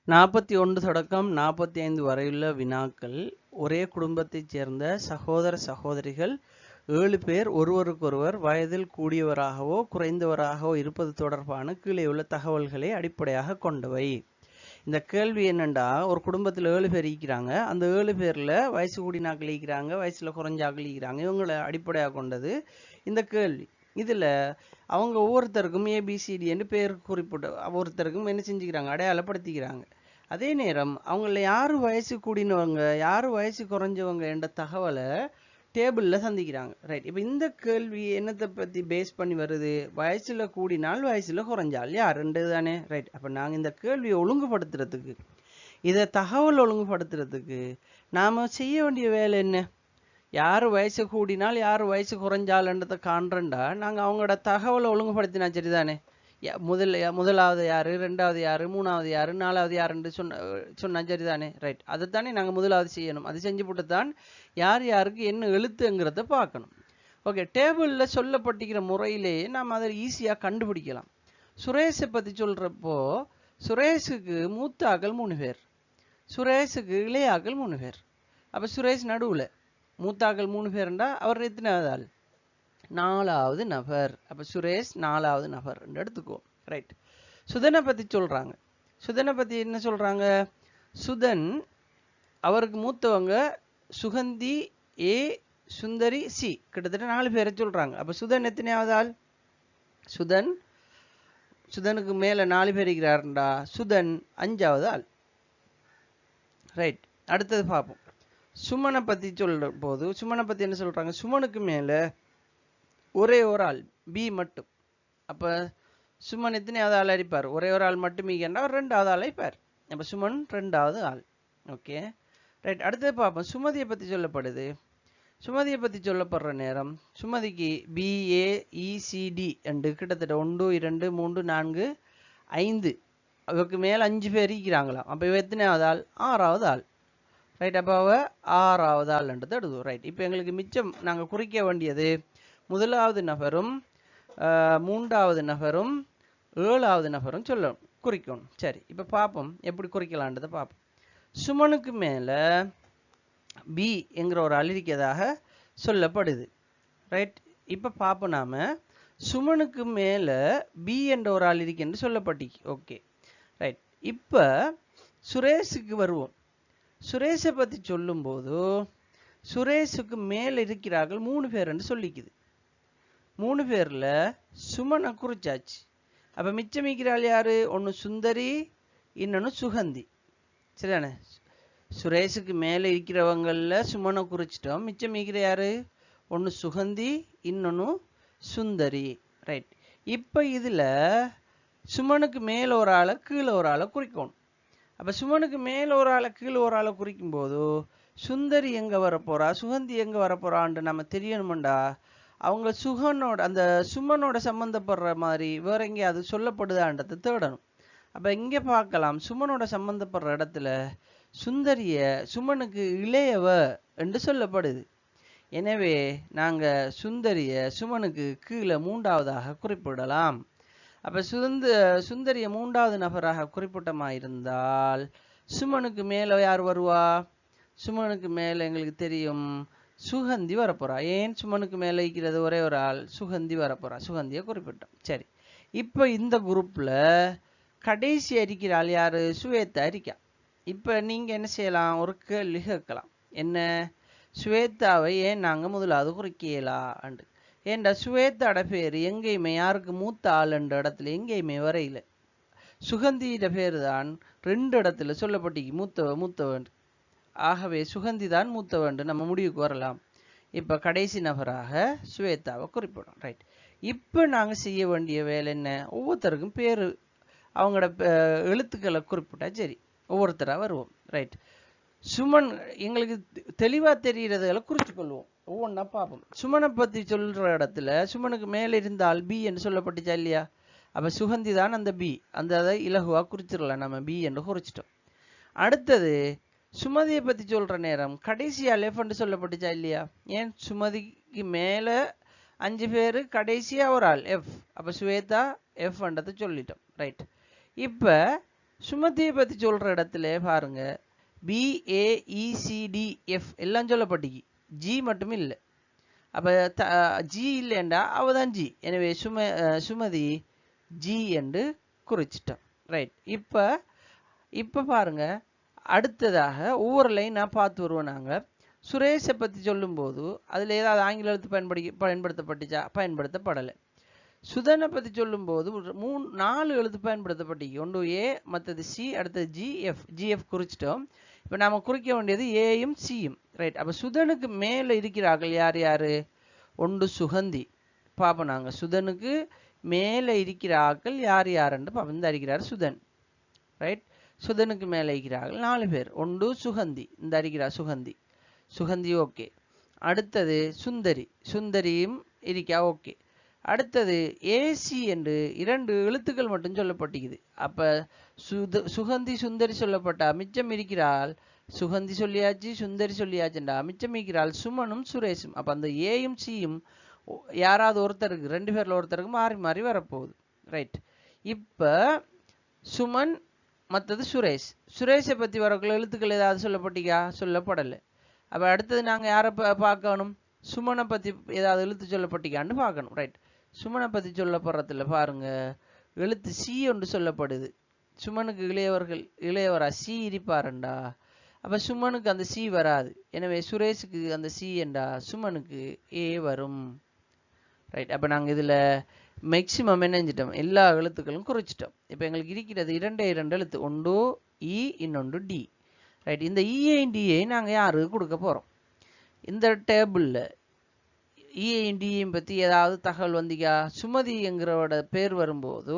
41 தொடக்கம் 45 வரையுள்ள வினாக்கள் ஒரே குடும்பத்தைச் சேர்ந்த சகோதர சகோதரிகள் 7 பேர் ஒருவருக்கொருவர் வயதில் கூடியவராகவோ குறைந்தவராகவோ இருப்பது தொடர்பான கீழே உள்ள தகவல்களை அடிப்படையாக கொண்டவை. இந்த கேள்வி என்னண்டா, ஒரு குடும்பத்தில் 7 பேர் இருக்கிறாங்க. அந்த 7 பேர்ல வயசு கூடினாக்கள் இருக்கிறாங்க, வயசுல குறைஞ்சாக்கள் இருக்கிறாங்க. இவங்களை அடிப்படையாக கொண்டது இந்த கேள்வி. இதுல அவங்க ஒவ்வொருத்தருக்கும் ஏபிசிடி என்று பேர் குறிப்பிட்டு ஒவ்வொருத்தருக்கும் என்ன செஞ்சுக்கிறாங்க, அடையாளப்படுத்திக்கிறாங்க. அதே நேரம் அவங்கள யாரு வயசு கூடினவங்க யாரு வயசு குறைஞ்சவங்க என்ற தகவலை டேபிள்ல சந்திக்கிறாங்க. ரைட். இப்போ இந்த கேள்வி என்னத்தை பத்தி பேஸ் பண்ணி வருது? வயசுல கூடினால் வயசுல குறைஞ்சால் யார் ரெண்டு தானே. ரைட். அப்ப நாங்க இந்த கேள்வியை ஒழுங்குபடுத்துறதுக்கு, இதை தகவல் ஒழுங்குபடுத்துறதுக்கு நாம செய்ய வேண்டிய வேலை என்ன? யாரு வயசு கூடினால் யாரு வயசு குறைஞ்சால்ன்றதை காண்றண்டா நாங்கள் அவங்களோட தகவலை ஒழுங்குபடுத்தினா சரிதானே. முதலாவது யாரு, ரெண்டாவது யாரு, மூணாவது யாரு, நாலாவது யாருன்னு சொன்னா சரிதானே. ரைட். அதைத்தானே நாங்கள் முதலாவது செய்யணும். அது செஞ்சு போட்டு தான் யார் யாருக்கு என்ன எழுத்துங்கிறத பார்க்கணும். ஓகே. டேபிளில் சொல்லப்பட்டிருக்கிற முறையிலேயே நாம் அதை ஈஸியாக கண்டுபிடிக்கலாம். சுரேஷை பற்றி சொல்கிறப்போ சுரேஷுக்கு மூத்தாக்கள் 3 பேர், சுரேஷுக்கு இளையாக்கள் 3 பேர். அப்போ சுரேஷ் நடுவில், மூத்தாக்கள் 3 பேருண்டா அவர் எத்தனாவது ஆள்? 4வது நபர். அப்போ சுரேஷ் 4வது நபர் எடுத்துக்குவோம். ரைட். சுதனை பற்றி சொல்கிறாங்க. சுதனை பற்றி என்ன சொல்கிறாங்க? சுதன், அவருக்கு மூத்தவங்க சுகந்தி, ஏ, சுந்தரி, சி, கிட்டத்தட்ட 4 பேரை சொல்கிறாங்க. அப்போ சுதன் எத்தனையாவது ஆள்? சுதனுக்கு மேலே 4 பேர் இருக்கிறாருண்டா சுதன் 5வது ஆள். ரைட். அடுத்தது பார்ப்போம். சுமனை பற்றி சொல்ற போது சுமனை பற்றி என்ன சொல்கிறாங்க? சுமனுக்கு மேலே ஒரே ஒரு ஆள், பி மட்டும். அப்போ சுமன் எத்தனையாவது ஆள் அடிப்பார்? ஒரே ஒரு ஆள் மட்டும் மீகண்டா அவர் 2வது ஆள் அடிப்பார். அப்போ சுமன் 2வது ஆள். ஓகே. ரைட். அடுத்தது பார்ப்போம். சுமதியை பற்றி சொல்லப்படுது. சுமதியை பற்றி சொல்லப்படுற நேரம் சுமதிக்கு BAECD என்று கிட்டத்தட்ட 1 2 3 4 5 அவருக்கு மேலே 5 பேர் இருக்கிறாங்களாம். அப்போ இவ எத்தனையாவது ஆள்? 6வது ஆள். ரைட். அப்போ அவ 6வது ஆள்ன்றது எடுக்கும். ரைட். இப்போ எங்களுக்கு மிச்சம் நாங்கள் குறிக்க வேண்டியது முதலாவது நபரும் 3வது நபரும் 7வது நபரும் குறிக்கணும். சரி. இப்போ பார்ப்போம் எப்படி குறிக்கலான்றதை பார்ப்போம். சுமனுக்கு மேலே பி என்கிற ஒரு ஆள் இருக்கிறதாக சொல்லப்படுது. ரைட். இப்போ பார்ப்போம், நாம சுமனுக்கு மேலே பி என்ற ஒரு ஆள் இருக்குன்னு சொல்லப்பட்டிக்கு. ஓகே. ரைட். இப்போ சுரேஷுக்கு வருவோம். சுரேஷை பற்றி சொல்லும்போது சுரேஷுக்கு மேலே இருக்கிறார்கள் 3 பேர்ன்னு சொல்லிக்குது. 3 பேர்ல சுமனை குறிச்சாச்சு. அப்போ மிச்சம் இருக்கிறாள் யாரு? ஒன்று சுந்தரி, இன்னொன்று சுகந்தி. சரிதானே. சுரேஷுக்கு மேலே இருக்கிறவங்கள சுமனை குறிச்சிட்டோம். மிச்சம் இருக்கிற யாரு? ஒன்று சுகந்தி, இன்னொன்று சுந்தரி. ரைட். இப்போ இதில் சுமனுக்கு மேலே ஒரு ஆளை கீழே ஒரு ஆளை குறிக்கணும். அப்போ சுமனுக்கு மேலே ஒரு ஆளை கீழே ஒரு ஆளை குறிக்கும் போது சுந்தரி எங்கே வரப்போறா, சுகந்தி எங்கே வரப்போறான்னு நம்ம தெரியணுமெண்டா அவங்க அந்த சுமனோட சம்மந்தப்படுற மாதிரி வேற எங்கேயாவது சொல்லப்படுதான்றதை தேடணும். அப்போ இங்கே பார்க்கலாம், சுமனோட சம்மந்தப்படுற இடத்துல சுந்தரிய சுமனுக்கு இளையவ என்று சொல்லப்படுது. எனவே நாங்கள் சுந்தரிய சுமனுக்கு கீழே 3வதாக குறிப்பிடலாம். அப்போ சுந்தரிய 3வது நபராக குறிப்பிட்டமா இருந்தால் சுமனுக்கு மேலே யார் வருவா? சுமனுக்கு மேலே எங்களுக்கு தெரியும் சுகந்தி வரப்போறா. ஏன்? சுமனுக்கு மேலே இருக்கிறது ஒரே ஒரு ஆள், சுகந்தி வரப்போறா. சுகந்தியை குறிப்பிட்டோம். சரி. இப்போ இந்த குரூப்ல கடைசி இருக்கிற ஆள் யாரு? சுவேதா இருக்கா. இப்போ நீங்க என்ன செய்யலாம்? ஒரு கேள்வி கேட்கலாம். என்ன? சுவேதாவை ஏன் நாங்கள் முதலாவது குறிக்கலாம்? ஏன்டா சுவேதாட பேர் எங்கேயுமே யாருக்கு மூத்த ஆளுன்ற இடத்துல எங்கேயுமே வரையில. சுகந்தியோட பேர் தான் 2 இடத்துல சொல்லப்பட்டிக்கு மூத்தவன். ஆகவே சுகந்தி தான் மூத்தவன் நம்ம முடிவுக்கு வரலாம். இப்போ கடைசி நபராக சுவேதாவை குறிப்பிடும். ரைட். இப்போ நாங்கள் செய்ய வேண்டிய வேலை என்ன? ஒவ்வொருத்தருக்கும் பேர் அவங்களோட எழுத்துக்களை குறிப்பிட்டா சரி. ஒவ்வொருத்தராக வருவோம். ரைட். சுமன் எங்களுக்கு தெளிவாக தெரிகிறதுகளை குறித்து கொள்வோம். ஒவ்வொன்றா பார்ப்போம். சுமனை பற்றி சொல்கிற இடத்துல சுமனுக்கு மேலே இருந்தால் பி என்று சொல்லப்பட்டுச்சா இல்லையா? அப்போ சுகந்தி தான் அந்த பி. அதை இலகுவாக குறிச்சிடலாம். நம்ம பி என்று குறிச்சிட்டோம். அடுத்தது சுமதியை பற்றி சொல்கிற நேரம் கடைசியாக லெஃப்ட் சொல்லப்பட்டுச்சா இல்லையா? ஏன்? சுமதிக்கு மேலே 5 பேர், கடைசியாக ஒரு ஆள் எஃப். அப்போ சுவேதா எஃப்ன்றதை சொல்லிட்டோம். ரைட். இப்போ சுமதியை பத்தி சொல்ற இடத்துல பாருங்க BAECDF எல்லாம் சொல்லப்பட்டிக்கு, ஜி மட்டும் இல்லை. அப்ப ஜி இல்லைண்டா அவதான் ஜி. எனவே சுமதி ஜி என்று குறிச்சிட்டோம். ரைட். இப்ப பாருங்க அடுத்ததாக ஒவ்வொரு லைன் நான் பார்த்து வருவோம். நாங்க சுரேஷை பத்தி சொல்லும் போது அதுல ஏதாவது ஆங்கில எழுத்து பயன்படுத்தப்பட்டுச்சா? பயன்படுத்தப்படலை. சுதனை பத்தி சொல்லும் போது 4 எழுத்து பயன்படுத்தப்பட்டு, ஒன்று ஏ, மற்றது சி, அடுத்தது ஜிஎஃப் குறிச்சிட்டோம். இப்ப நாம குறிக்க வேண்டியது ஏயும் சியும். ரைட். அப்ப சுதனுக்கு மேல இருக்கிறார்கள் யார் யாரு? ஒன்று சுகந்தி. பாப்போம் நாங்க சுதனுக்கு மேல இருக்கிறார்கள் யார் யாருன்னு பாப்போம். இந்த அறிகிறார் சுதன். ரைட். சுதனுக்கு மேல இருக்கிறார்கள் 4 பேர். ஒன்று சுகந்தி, இந்த அறிகிறார் சுகந்தி ஓகே. அடுத்தது சுந்தரியும் இருக்கா ஓகே. அடுத்தது ஏசி என்று 2 எழுத்துக்கள் மட்டும் சொல்லப்பட்டிருக்குது. அப்ப சுகந்தி சுந்தரி சொல்லப்பட்டா மிச்சம் இருக்கிறாள் சுகந்தி சொல்லியாச்சு, சுந்தரி சொல்லியாச்சுண்டா மிச்சம் இருக்கிறாள் சுமனும் சுரேஷும். அப்ப அந்த ஏயும் சியும் யாராவது ஒருத்தருக்கு, 2 பேர்ல ஒருத்தருக்கு மாறி மாறி வரப்போகுது. ரைட். இப்ப சுமன் மற்றது சுரேஷை பத்தி வரக்குள்ள எழுத்துக்கள் ஏதாவது சொல்லப்பட்டிக்கா? சொல்லப்படலை. அப்ப அடுத்தது நாங்க யாரை பார்க்கணும்? சுமனை பத்தி ஏதாவது எழுத்து சொல்லப்பட்டிக்கான்னு பார்க்கணும். ரைட். சுமனை பத்தி சொல்லப்படுறதுல பாருங்க எழுத்து சி ஒன்று சொல்லப்படுது. சுமனுக்கு இளையவரா சி இருப்பாருண்டா. அப்ப சுமனுக்கு அந்த சி வராது. எனவே சுரேஷுக்கு அந்த சி என்றா சுமனுக்கு ஏ வரும். ரைட். அப்ப நாங்க இதுல மேக்சிமம் என்ன செஞ்சிட்டோம்? எல்லா எழுத்துக்களும் குறிச்சிட்டோம். இப்ப எங்களுக்கு இருக்கிறது 2 எழுத்து, ஒன்று இ, இன்னொன்று டி. ரைட். இந்த இஏயும் டிஏயும் நாங்க யாருக்கு கொடுக்க போறோம்? இந்த டேபிள்ல இஏயும் டியும் பத்தி ஏதாவது தகவல் வந்தீங்க? சுமதி என்கிறோட பேர் வரும்போது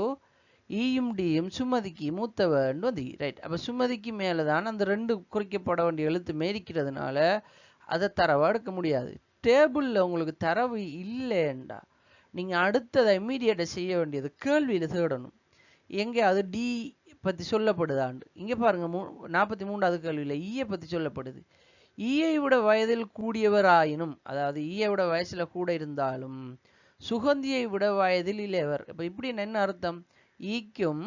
ஈயும் டியும் சுமதிக்கு மூத்தவன் வந்து. ரைட். அப்ப சுமதிக்கு மேலதான் அந்த 2 குறிக்கப்பட வேண்டிய எழுத்து மேரிக்கிறதுனால அதை தரவா எடுக்க முடியாது. டேபிள்ல உங்களுக்கு தரவு இல்லைண்டா நீங்க அடுத்ததை இம்மீடியட்டா செய்ய வேண்டியது கேள்வியில தேடணும். எங்கேயாவது டி பத்தி சொல்லப்படுதாண்டு. இங்க பாருங்க 43வது கேள்வியில ஈயை பத்தி சொல்லப்படுது. ஈயை விட வயதில் கூடியவர் ஆயினும், அதாவது ஈயை விட வயசுல கூட இருந்தாலும் சுகந்தியை விட வயதில் இளையவர். இப்ப இப்படி என்ன அர்த்தம்? ஈக்கும்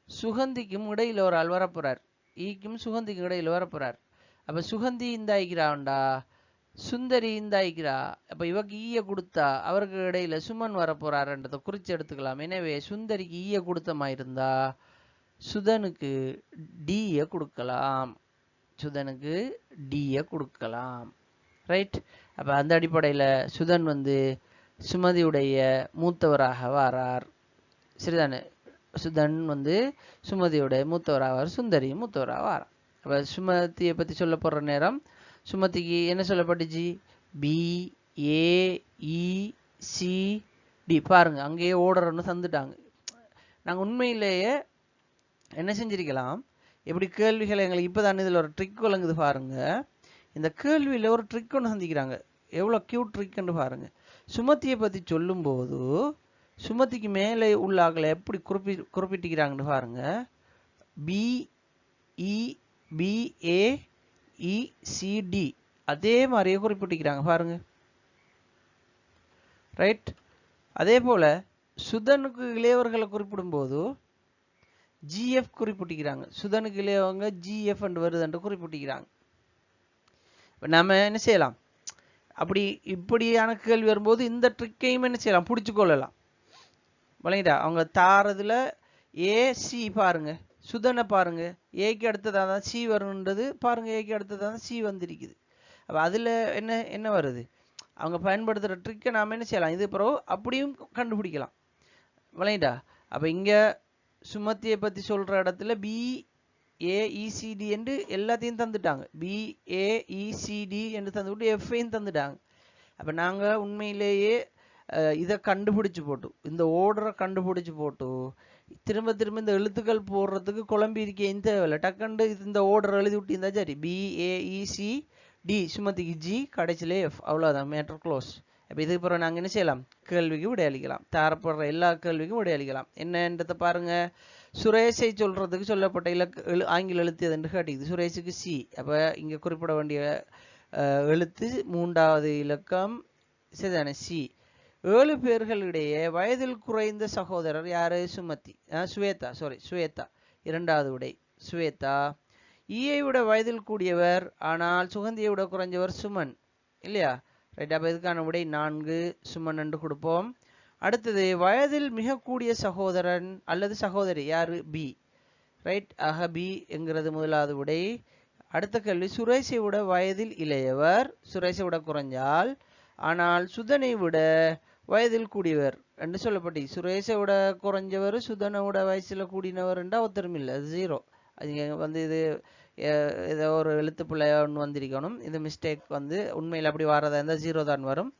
சுகந்திக்கும் இடையில ஒரு ஆள் வரப்போறார். ஈக்கும் சுகந்திக்கும் இடையில வரப்போறார். அப்ப சுகந்தி இந்த ஆயிக்கிறாண்டா, சுந்தரி இந்த ஆயிக்கிறா. அப்ப இவக்கு ஈய கொடுத்தா அவருக்கு இடையில சுமன் வரப்போறாருன்றதை குறிச்சு எடுத்துக்கலாம். எனவே சுந்தரிக்கு ஈய கொடுத்தமா இருந்தா சுதனுக்கு டிய கொடுக்கலாம். ரைட். அப்ப அந்த அடிப்படையில சுதன் வந்து சுமதியுடைய மூத்தவராக வாரார். சரிதானே? சுதன் வந்து சுமதியுடைய மூத்தவராக, சுந்தரியும் மூத்தவராக வாரார். அப்ப சுமதியை பத்தி சொல்ல போற நேரம் சுமதிக்கு என்ன சொல்லப்பட்டுச்சு? BAECD. பாருங்க அங்கேயே ஓர்டர்னு தந்துட்டாங்க. நாங்க உண்மையிலேயே என்ன செஞ்சிருக்கலாம்? எப்படி கேள்விகளை எங்களுக்கு இப்பதான் இதுல ஒரு ட்ரிக் வழங்குது பாருங்க. இந்த கேள்வியில ஒரு ட்ரிக் ஒன்று சந்திக்கிறாங்க. எவ்வளவு கியூட் ட்ரிக்னு பாருங்க. சுமதியை பத்தி சொல்லும் போது சுமதிக்கு மேலே உள்ள ஆக்களை எப்படி குறிப்பிட்டிருக்கிறாங்கன்னு பாருங்க. BAECD அதே மாதிரியே குறிப்பிட்டிருக்கிறாங்க பாருங்க. ரைட். அதே போல சுதனுக்கு இளையவர்களை குறிப்பிடும் போது GF குறிப்பிட்டிருக்கிறாங்க. சுதனுக்கு இளையவங்க GF என்று வருது என்று குறிப்பிட்டிருக்கிறாங்க. நம்ம என்ன செய்யலாம்? இப்படியான கேள்வி வரும்போது இந்த ட்ரிக்கையும் என்ன செய்யலாம்? பிடிச்சு கொள்ளலாம். வழங்கிட்டா அவங்க தாரதுல ஏசி பாருங்க, சுதனை பாருங்க, ஏக்கு அடுத்ததான் சி வரும்ன்றது பாருங்க. ஏக்கு அடுத்ததான் சி வந்திருக்குது. அப்ப அதுல என்ன வருது? அவங்க பயன்படுத்துற ட்ரிக்கை நாம என்ன செய்யலாம்? இது பிறகு அப்படியும் கண்டுபிடிக்கலாம். வழங்கிட்டா? அப்ப இங்க சுமதியை பத்தி சொல்ற இடத்துல BAECD என்று எல்லாத்தையும் தந்துட்டாங்க. BAECD என்று தந்துவிட்டு எஃப்ஐயும் தந்துட்டாங்க. அப்ப நாங்க உண்மையிலேயே இதை கண்டுபிடிச்சு போட்டு, இந்த ஓர்டரை கண்டுபிடிச்சு போட்டு திரும்ப இந்த எழுத்துக்கள் போடுறதுக்கு குழம்பி இருக்கேன் தேவையில்லை. டக்குண்டு இந்த ஓர்டர் எழுதி விட்டு இருந்தா சரி. BAECD சுமதிக்கு G, கடைசியிலே F, அவ்வளவுதான். Matter close. அப்ப இதுக்கு பிறகு நாங்க என்ன செய்யலாம்? கேள்விக்கு விடையளிக்கலாம். தரப்படுற எல்லா கேள்விக்கும் விடையளிக்கலாம். என்னன்றதை பாருங்க. சுரேஷை சொல்றதுக்கு சொல்லப்பட்ட ஆங்கில எழுத்து எதுன்னு கேட்டீங்க. சுரேஷுக்கு சி. அப்ப இங்க குறிப்பிட வேண்டிய எழுத்து 3வது இலக்கம் சரிதானே? சி. 7 பேர்களிடையே வயதில் குறைந்த சகோதரர் யாரு? சுவேதா. இரண்டாவது விடை ஸ்வேதா. ஈயை விட வயதில் கூடியவர் ஆனால் சுகந்தியை விட குறைஞ்சவர் சுமன் இல்லையா? ரைட். அப்போ இதுக்கான விடை 4 சுமன் என்று கொடுப்போம். அடுத்தது வயதில் மிக கூடிய சகோதரன் அல்லது சகோதரி யாரு? பி. ரைட். ஆக பி என்கிறது முதலாவது விடை. அடுத்த கேள்வி சுரேஷை விட வயதில் இளையவர், சுரேஷை விட குறைஞ்சால் ஆனால் சுதனை விட வயதில் கூடியவர் என்று சொல்லப்பட்டு, சுரேஷை விட குறைஞ்சவர் சுதனை விட வயசுல கூடினவர் என்றா ஒருத்தரும் இல்லை, அது 0. அது இது ஏதோ ஒரு எழுத்து பிள்ளை ஒன்று வந்திருக்கணும். இது மிஸ்டேக் உண்மையில் அப்படி வரதா இருந்தால் 0 தான் வரும்.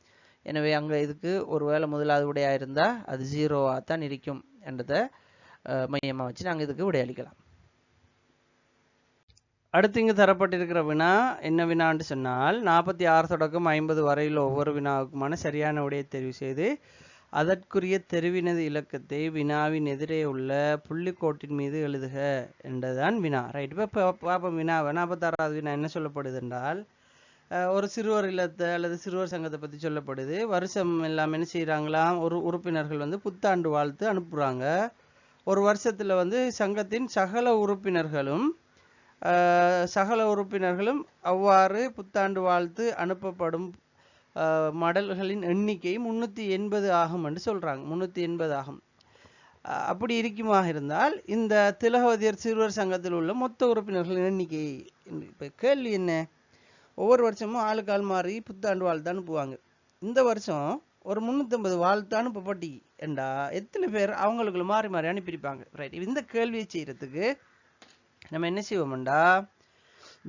எனவே அங்கே இதுக்கு ஒருவேளை முதலாவது விடையாக இருந்தால் அது 0வாக தான் இருக்கும் என்றதை மையமாக வச்சு நாங்கள் இதுக்கு விடையளிக்கலாம். அடுத்து இங்கு தரப்பட்டிருக்கிற வினா என்ன வினான்னு சொன்னால் 46 தொடக்கம் 50 வரையில் ஒவ்வொரு வினாவுக்குமான சரியான விடையை தெரிவு செய்து அதற்குரிய தெரிவினது இலக்கத்தை வினாவின் எதிரே உள்ள புள்ளிக்கோட்டின் மீது எழுதுக என்றுதான் வினா. ரைட். இப்போ பார்ப்போம் வினாவை. 46வது வினா என்ன சொல்லப்படுது என்றால் ஒரு சிறுவர் இல்லத்தை அல்லது சிறுவர் சங்கத்தை பற்றி சொல்லப்படுது. வருஷம் எல்லாம் என்ன செய்கிறாங்களாம், ஒரு உறுப்பினர்கள் புத்தாண்டு வாழ்த்து அனுப்புகிறாங்க. ஒரு வருஷத்தில் சங்கத்தின் சகல உறுப்பினர்களும் அவ்வாறு புத்தாண்டு வாழ்த்து அனுப்பப்படும் மடல்களின் எண்ணிக்கை 380 ஆகும் என்று சொல்றாங்க. 380 ஆகும். அப்படி இருக்குமாக இருந்தால் இந்த திலகவதியர் சிறுவர் சங்கத்தில் உள்ள மொத்த உறுப்பினர்களின் எண்ணிக்கை. இப்போ கேள்வி என்ன, ஒவ்வொரு வருஷமும் ஆளுக்கு ஆள் மாறி புத்தாண்டு வாழ்த்து அனுப்புவாங்க. இந்த வருஷம் ஒரு 350 வாழ்த்து அனுப்பப்பட்டி என்றா எத்தனை பேர் அவங்களுக்குள்ள மாறி மாறி அனுப்பியிருப்பாங்க? ரைட். இந்த கேள்வியை செய்யறதுக்கு நம்ம என்ன செய்வோம்டா,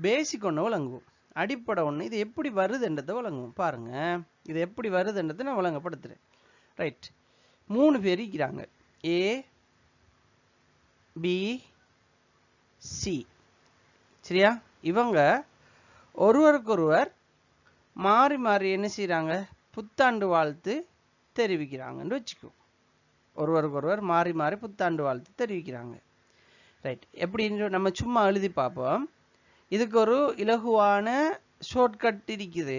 பேசிக் ஒன்று வழங்குவோம், அடிப்படை ஒன்று. இது எப்படி வருதுன்றதை வழங்குவோம். பாருங்க, இது எப்படி வருதுன்றதை நான் வழங்கப்படுத்துறேன். ரைட். 3 பேர் இருக்கிறாங்க, ஏ பி சி. சரியா? இவங்க ஒருவருக்கொருவர் மாறி மாறி என்ன செய்யறாங்க, புத்தாண்டு வாழ்த்து தெரிவிக்கிறாங்கன்னு வச்சுக்கோ. ஒருவருக்கொருவர் மாறி மாறி புத்தாண்டு வாழ்த்து தெரிவிக்கிறாங்க. ரைட். எப்படின்னு நம்ம சும்மா எழுதி பார்ப்போம். இதுக்கு ஒரு இலகுவான ஷார்ட்கட் இருக்குது,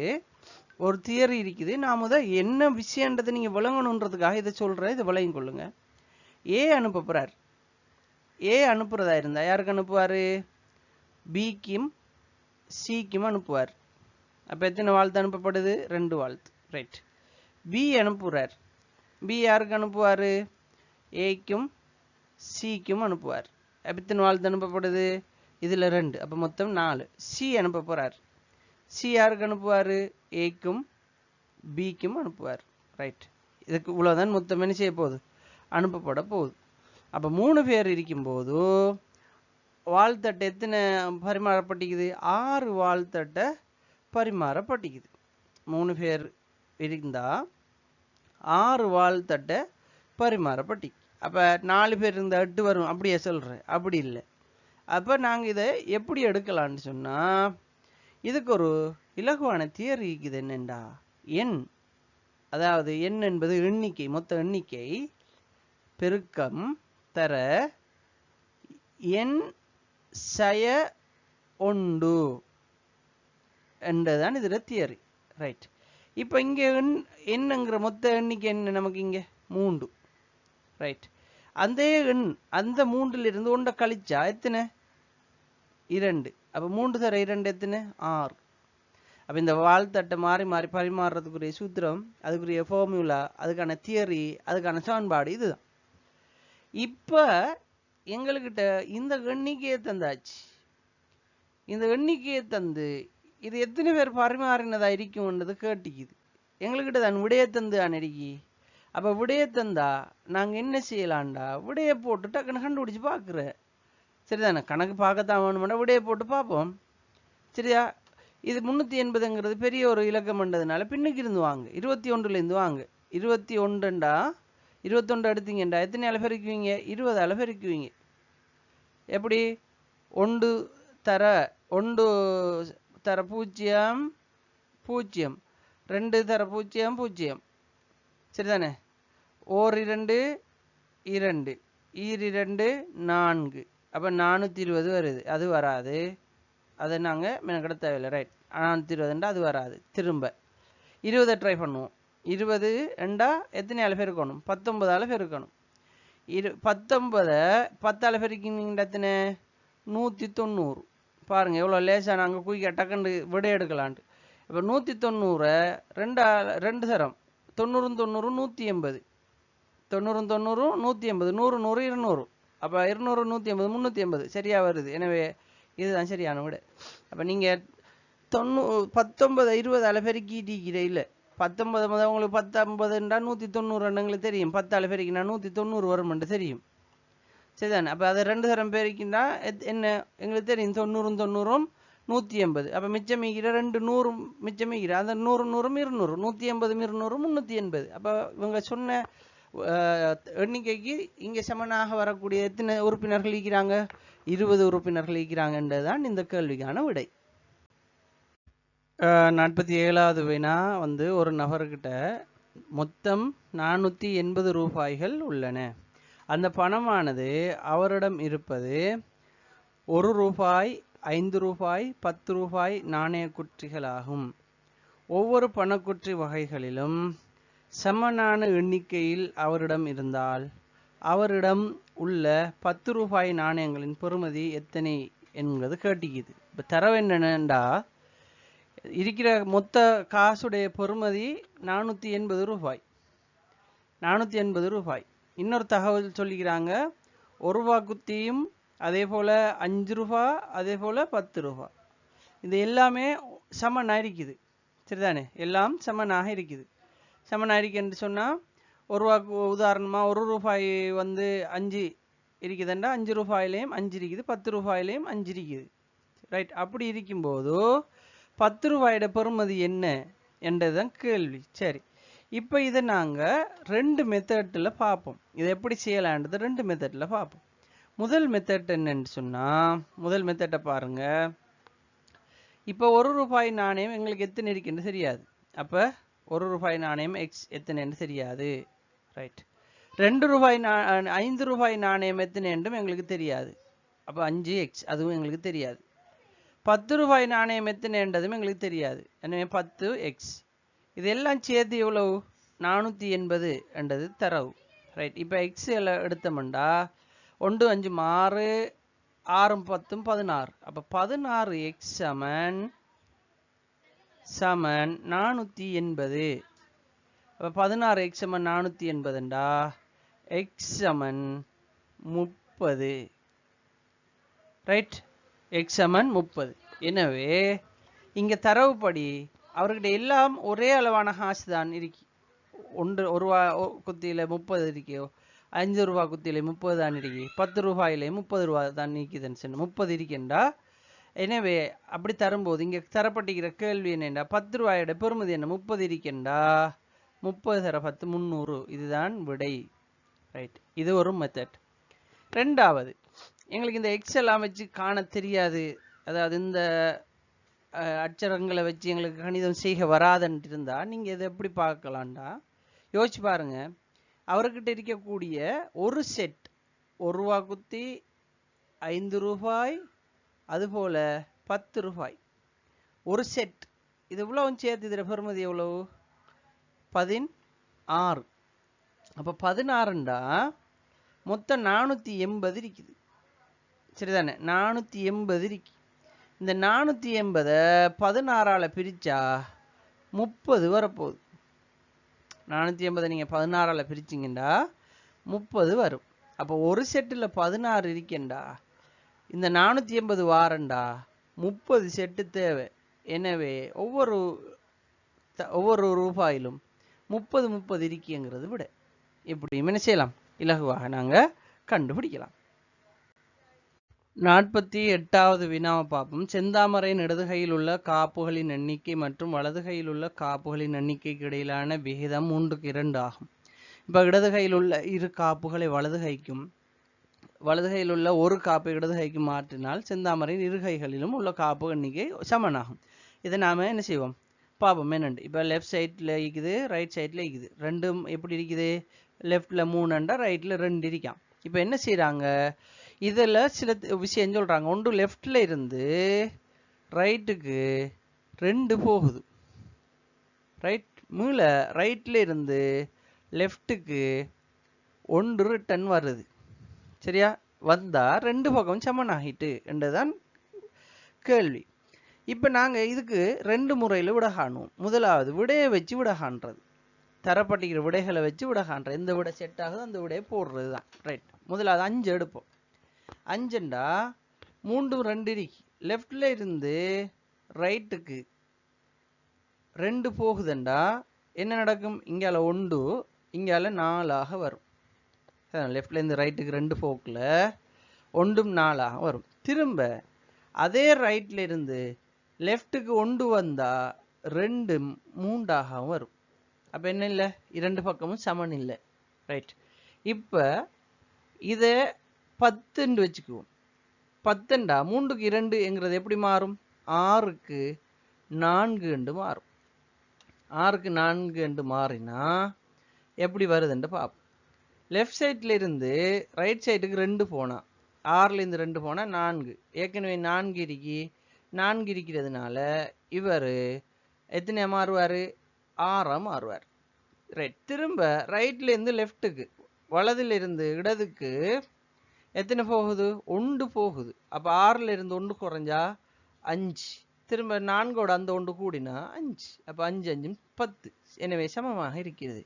ஒரு தியரி இருக்குது. நான் என்ன விஷயன்றதை நீங்க விளங்கணுன்றதுக்காக இதை சொல்றேன், இதை விளங்கி கொள்ளுங்க. ஏ அனுப்ப போறார். ஏ அனுப்புறதா இருந்தா யாருக்கு அனுப்புவாரு? பிக்கும் சிக்கும் அனுப்புவார். அப்ப எத்தனை வாழ்த்து அனுப்பப்படுது? 2 வாழ்த்து. ரைட். பி அனுப்புறார். பி யாருக்கு அனுப்புவாரு? ஏக்கும் சிக்கும் அனுப்புவார். எத்தனை வாழ்த்து அனுப்பப்படுது? இதுல 2, அப்ப மொத்தம் 4. சி அனுப்ப போறார். சி யாருக்கு அனுப்புவாரு? ஏக்கும் பிக்கும் அனுப்புவார். ரைட். இதுக்கு இவ்வளவுதான் மொத்தம் என்ன செய்ய போகுது, அனுப்பப்பட போகுது. அப்ப 3 பேர் இருக்கும்போது வாழ்த்தட்டை எத்தனை பரிமாறப்பட்டிக்குது? 6 வாழ்த்தட்டை பரிமாறப்பட்டிக்குது. 3 பேர் இருந்தா 6 வாழ்த்தட்டை பரிமாறப்பட்டி. அப்ப 4 பேர் இருந்தா 8 வரும், அப்படியே சொல்றேன். அப்படி இல்லை. அப்ப நாங்க இதை எப்படி எடுக்கலாம்னு சொன்னா, இதுக்கு ஒரு இலகுவான தியரி இருக்குது. என்னண்டா, எண், அதாவது எண் என்பது எண்ணிக்கை, மொத்த எண்ணிக்கை பெருக்கம் தர எண் சய ஒன்று என்றுதான் இதுல தியரி. ரைட். இப்ப இங்க எண்ணுங்கிற மொத்த எண்ணிக்கை என்ன நமக்கு? இங்க 3. ரைட். அந்த எண் அந்த 3ல் இருந்து 1 கழிச்சா எத்தனை? 2. அப்ப 3 தர 2 எத்தனை? 6. அப்ப இந்த வாழ்த்தட்டை மாறி மாறி பரிமாறுறதுக்குரிய சூத்திரம், அதுக்குரிய ஃபார்முலா, அதுக்கான தியரி, அதுக்கான சமன்பாடு இதுதான். இப்ப எங்கள்கிட்ட இந்த எண்ணிக்கையை தந்தாச்சு. இந்த எண்ணிக்கையை தந்து இது எத்தனை பேர் பரிமாறினதா இருக்கும்ன்றது கேட்டிக்குது. எங்கள்கிட்ட தான் விடையை தந்து அன்னைக்கு. அப்ப விடையை தந்தா நாங்க என்ன செய்யலாம்டா, விடையை போட்டு டக்குன்னு கண்டுபிடிச்சு பாக்குற. சரிதானே? கணக்கு பார்க்கத்தான் வேணும்னா விடையை போட்டு பார்ப்போம். சரியா? இது 380ங்கிறது பெரிய ஒரு இலக்கம் என்றதுனால பின்னுக்கு இருந்து வாங்க, 21ல இருந்து வாங்க. 21ண்டா 21 எடுத்தீங்கண்டா எத்தனை அளவு இருக்குவீங்க? 20 அளவு இருக்குவீங்க. எப்படி? 1 தர 0 0 2 தர 0 0. சரிதானே? ஓர் 2 2 2 4. அப்ப 420 வருது. அது வராது, அதை நாங்க மெனக்கெட தேவையில்லை. ரைட். 420 அது வராது. திரும்ப 20 ட்ரை பண்ணுவோம். 20 எத்தனை அளவு இருக்கணும்? 19 அளவு இருக்கணும். 19 10ஆல பெருக்கினீங்கன்னா எத்தனை 190. பாருங்க எவ்வளோ லேசாக நாங்கள் குயிக்க டக்குன்னு விட எடுக்கலான்ட்டு. இப்போ 190 ரெண்டு தரம் 90 90 180 90 90 180 100 100 200. அப்போ 200 180 380 சரியா வருது. எனவே இதுதான் சரியான விட. அப்போ நீங்கள் 19 20ஆல பெருக்கிட்டீங்க இல்லை 19 முதல் உங்களுக்கு 19 190 எங்களுக்கு தெரியும். 10ஆல பெருக்கினா 190 வரும்னு தெரியும். சரிதானே? அப்போ அதை ரெண்டு தரம் பெருக்கினா என்ன எங்களுக்கு தெரியும் 90 90 180. அப்போ மிச்சம் மீக்கிற 200 மிச்சம் மீக்கிற அந்த 100 100 200 180 200 380. அப்போ இவங்க சொன்ன எண்ணிக்கைக்கு இங்கே சமனாக வரக்கூடிய எத்தனை உறுப்பினர்கள் இருக்கிறாங்க? 20 உறுப்பினர்கள் இருக்கிறாங்கன்றதுதான் இந்த கேள்விக்கான விடை. 47வது வினா ஒரு நபர்கிட்ட மொத்தம் 480 ரூபாய்கள் உள்ளன. அந்த பணமானது அவரிடம் இருப்பது 1 ரூபாய் 5 ரூபாய் 10 ரூபாய் நாணய குற்றிகளாகும். ஒவ்வொரு பணக்குற்றி வகைகளிலும் சமனான எண்ணிக்கையில் அவரிடம் இருந்தால் அவரிடம் உள்ள 10 ரூபாய் நாணயங்களின் பெறுமதி எத்தனை என்கிறது கேட்டிக்குது. இப்போ தரவு என்னென்னா இருக்கிற மொத்த காசுடைய பெறுமதி 480 ரூபாய் 480 ரூபாய். இன்னொரு தகவல் சொல்லிக்கிறாங்க 1 ரூபா குத்தியும் அதே போல் 5 ரூபா அதே போல் 10 ரூபா இது எல்லாமே சமனாக இருக்குது. சரிதானே? எல்லாம் சமனாக இருக்குது. சமனாக இருக்குன்னு சொன்னால் 1 ரூபாய்க்கு உதாரணமாக 1 ரூபாய் 5 இருக்குதுண்டா 5 ரூபாயிலையும் 5 இருக்குது 10 ரூபாயிலையும் 5 இருக்குது. ரைட்? அப்படி இருக்கும்போது 10 ரூபாயோட பெறுமதி என்ன என்றதுதான் கேள்வி. சரி, இப்போ இதை நாங்கள் 2 மெத்தடில் பார்ப்போம். இதை எப்படி செய்யலான்றது 2 மெத்தடில் பார்ப்போம். முதல் மெத்தட் என்னன்னு சொன்னால் முதல் மெத்தட்டை பாருங்கள். இப்போ 1 ரூபாய் நாணயம் எங்களுக்கு எத்தனை இருக்குன்னு தெரியாது. அப்போ 1 ரூபாய் நாணயம் எக்ஸ் எத்தனைன்னு தெரியாது. ரைட்? 2 ரூபாய் 5 ரூபாய் நாணயம் எத்தனை என்றும் எங்களுக்கு தெரியாது. அப்போ 5x அதுவும் எங்களுக்கு தெரியாது. 10 ரூபாய் நாணயம் எத்தனை என்றதும் எங்களுக்கு தெரியாது. எனவே 10x இதெல்லாம் சேர்த்து எவ்வளவு 480 என்றது தரவு. ரைட்? இப்போ எக்ஸ் எடுத்தோம்டா 1 5 6 6 10 16. அப்போ 16x சமன் 480. அப்போ 16x சமன் 480ண்டா எக்ஸ் சமன் 30. ரைட்? எக்ஸ் சமன் 30. எனவே இங்கே தரவுப்படி அவர்கிட்ட எல்லாம் ஒரே அளவான காசு தான் இருக்கு. 1 ரூபா குத்தியில் 30 இருக்கோ 5 ரூபா குத்தியில் 30 தான் இருக்கு 10 ரூபாயிலே 30 ரூபா தான் நீக்குதுன்னு சொன்ன 30 இருக்கேன்டா. எனவே அப்படி தரும்போது இங்கே தரப்பட்டிருக்கிற கேள்வி என்னென்னா 10 ரூபாயோட பெறுமதி என்ன 30 இருக்கேன்டா 30 தர 10 300. இதுதான் விடை. ரைட்? இது ஒரு மெத்தட். ரெண்டாவது எங்களுக்கு இந்த எக்ஸ் எல்லாம் வச்சு காண தெரியாது, அதாவது இந்த அச்சரங்களை வச்சு எங்களுக்கு கணிதம் செய்ய வராதுன்ட்டு இருந்தால் நீங்கள் இதை எப்படி பார்க்கலான்டா யோசிச்சு பாருங்க. அவர்கிட்ட இருக்கக்கூடிய ஒரு செட் 1 ரூபா குத்தி 5 ரூபாய் அதுபோல் 10 ரூபாய் ஒரு செட். இது இவ்வளவும் சேர்த்து இதில் பெறுமதி எவ்வளவு 16. அப்போ 16ண்டா மொத்தம் 480 இருக்குது. சரிதானே? 480 இருக்கு. இந்த 480 16ஆல் பிரித்தா 30 வரப்போகுது. 480 நீங்கள் 16ஆல் பிரிச்சிங்கண்டா 30 வரும். அப்போ ஒரு செட்டில் 16 இருக்கேன்டா இந்த 480 வாரண்டா 30 செட்டு தேவை. எனவே ஒவ்வொரு ரூபாயிலும் 30 30 இருக்குங்கிறது விட எப்படியும் என்ன செய்யலாம் இலகுவாக நாங்கள் கண்டுபிடிக்கலாம். 48வது வினாவை பார்ப்போம். செந்தாமரையின் இடதுகையில் உள்ள காப்புகளின் எண்ணிக்கை மற்றும் வலதுகையில் உள்ள காப்புகளின் எண்ணிக்கைக்கு இடையிலான விகிதம் 3:2 ஆகும். இப்போ இடதுகையில் உள்ள 2 காப்புகளை வலதுகைக்கும் வலதுகையில் உள்ள ஒரு காப்பை இடதுகைக்கும் மாற்றினால் செந்தாமரையின் 2 கைகளிலும் உள்ள காப்பு எண்ணிக்கை சமனாகும். இதை நாம் என்ன செய்வோம் பார்ப்போம். என்னண்டு இப்போ லெஃப்ட் சைடில் இருக்குது ரைட் சைடில் இருக்குது. ரெண்டும் எப்படி இருக்குது? லெஃப்டில் 3 ரைட்டில் 2 இருக்கான். இப்போ என்ன செய்கிறாங்க இதில் சில விஷயம் சொல்கிறாங்க. ஒன்று லெஃப்டில் இருந்து ரைட்டுக்கு 2 போகுது. ரைட்? மீள ரைட்டில் இருந்து லெஃப்ட்டுக்கு 1 ரிட்டன் வருது. சரியா? வந்தா ரெண்டு பக்கம் சமன் ஆகிட்டு என்றுதான் கேள்வி. இப்ப நாங்க இதுக்கு ரெண்டு முறையில விட காணுவோம். முதலாவது விடையை வச்சு விட காண்றது, தரப்பட்டிருக்கிற விடைகளை வச்சு விட காண்றது. எந்த விடை செட் ஆகுதோ அந்த விடையை போடுறது தான். ரைட். முதலாவது 5 எடுப்போம். 5ண்டா 3 2 இருக்கு. லெஃப்ட்ல இருந்து ரைட்டுக்கு 2 போகுதுண்டா என்ன நடக்கும்? இங்கால 1 இங்கால 4 வரும். லெஃப்ட்ல இருந்து ரைட்டுக்கு 2 போக்குல 1 4 வரும். திரும்ப அதே ரைட்ல இருந்து லெஃப்ட்டுக்கு 1 வந்தா 2 3 வரும். அப்ப என்ன இல்லை? இரண்டு பக்கமும் சமன் இல்லை. ரைட். இப்ப இத 10 வச்சுக்குவோம். 10ண்டா 3க்கு 2 என்கிறது எப்படி மாறும்? 6க்கு 4 என்று மாறும். 6க்கு 4 என்று மாறினா எப்படி வருதுன்னு பார்ப்போம். லெஃப்ட் சைட்ல இருந்து ரைட் சைடுக்கு 2 போனா 6ல இருந்து 2 போனா 4. ஏற்கனவே 4 இருக்கு. 4 இருக்கிறதுனால இவர் எத்தனையா மாறுவாரு? 6 மாறுவார். ரைட். திரும்ப ரைட்ல இருந்து லெஃப்ட்டுக்கு வலதுல இருந்து இடதுக்கு எத்தனை போகுது? 1 போகுது. அப்ப 6ல இருந்து 1 குறைஞ்சா 5. திரும்ப 4ஓட அந்த 1 கூடினா 5. அப்ப 5 5 10. எனவே சமமாக இருக்கிறது.